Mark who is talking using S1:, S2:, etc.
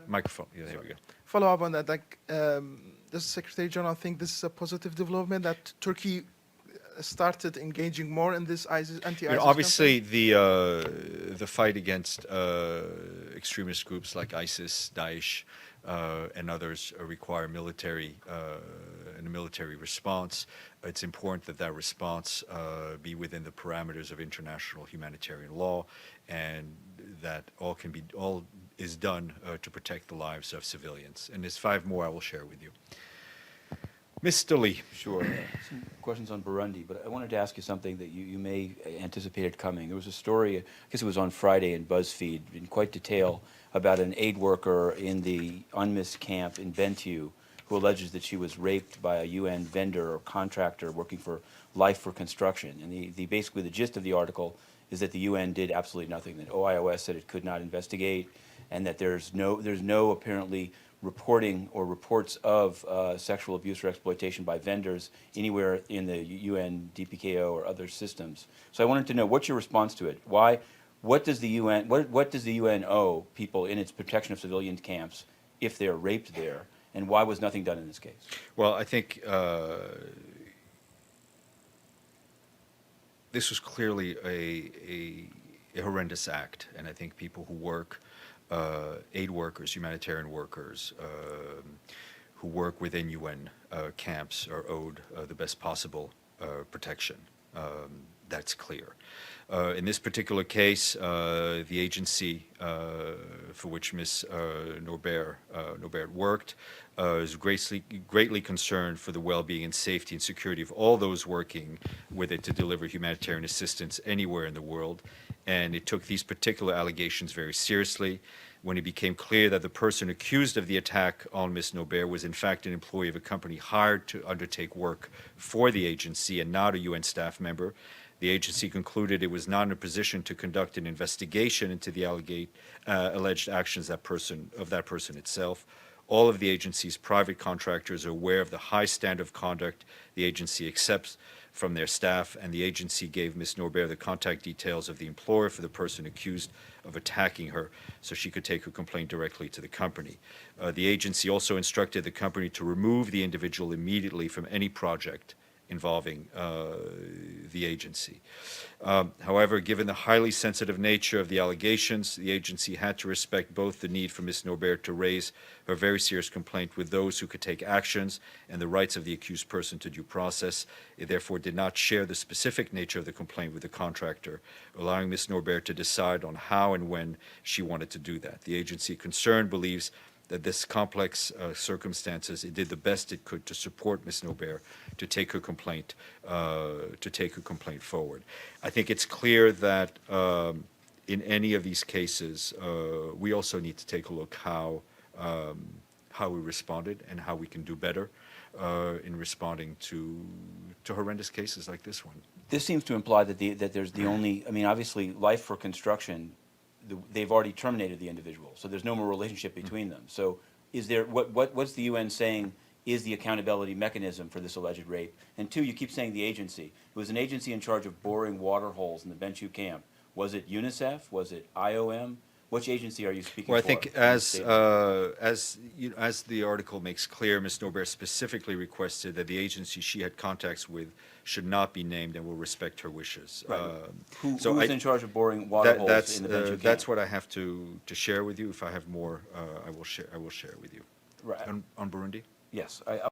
S1: Microphone. Yeah, there we go.
S2: Follow up on that. Like, does Secretary General think this is a positive development that Turkey started engaging more in this anti-ISIS
S1: Obviously,
S2: campaign?
S1: the fight against extremist groups like ISIS, Daesh, and others require military and a military response. It's important that that response be within the parameters of international humanitarian law, and that all is done to protect the lives of civilians. And there's 5 more I will share with you. Mr. Lee.
S3: Sure. Some questions on Burundi, but I wanted to ask you something that you may anticipated coming. There was a story, I guess it was on Friday in BuzzFeed, in quite detail, about an aid worker in the UNMISS camp in Bentiu who alleges that she was raped by a UN vendor or contractor working for Life for Construction. And basically the gist of the article is that the UN did absolutely nothing, that OIOS said it could not investigate, and that there's no apparently reporting or reports of sexual abuse or exploitation by vendors anywhere in the UN, DPKO, or other systems. So I wanted to know, what's your response to it? What does the UN owe people in its protection of civilian camps if they're raped there, and why was nothing done in this case?
S1: Well, I think this was clearly a horrendous act, and I think people who work, aid workers, humanitarian workers, who work within UN camps are owed the best possible protection. That's clear. In this particular case, the agency for which Ms. Norbert worked is greatly concerned for the well-being and safety and security of all those working with it to deliver humanitarian assistance anywhere in the world. And it took these particular allegations very seriously. When it became clear that the person accused of the attack on Ms. Norbert was in fact an employee of a company hired to undertake work for the agency and not a UN staff member, the agency concluded it was not in a position to conduct an investigation into the alleged actions of that person itself. All of the agency's private contractors are aware of the high standard of conduct the agency accepts from their staff, and the agency gave Ms. Norbert the contact details of the employer for the person accused of attacking her so she could take her complaint directly to the company. The agency also instructed the company to remove the individual immediately from any project involving the agency. However, given the highly sensitive nature of the allegations, the agency had to respect both the need for Ms. Norbert to raise her very serious complaint with those who could take actions and the rights of the accused person to due process. It therefore did not share the specific nature of the complaint with the contractor, allowing Ms. Norbert to decide on how and when she wanted to do that. The agency concerned believes that this complex circumstances, it did the best it could to support Ms. Norbert to take her complaint forward. I think it's clear that in any of these cases, we also need to take a look how we responded and how we can do better in responding to horrendous cases like this one.
S3: This seems to imply that there's the only, I mean, obviously, Life for Construction, they've already terminated the individual, so there's no more relationship between them. So is there, what's the UN saying is the accountability mechanism for this alleged rape? And 2, you keep saying the agency. It was an agency in charge of boring water holes in the Bentiu camp. Was it UNICEF? Was it IOM? Which agency are you speaking for?
S1: Well, I think as the article makes clear, Ms. Norbert specifically requested that the agency she had contacts with should not be named and will respect her wishes.
S3: Right. Who's in charge of boring water holes in the Bentiu camp?
S1: That's what I have to share with you. If I have more, I will share with you.
S3: Right.
S1: On Burundi?
S3: Yes, I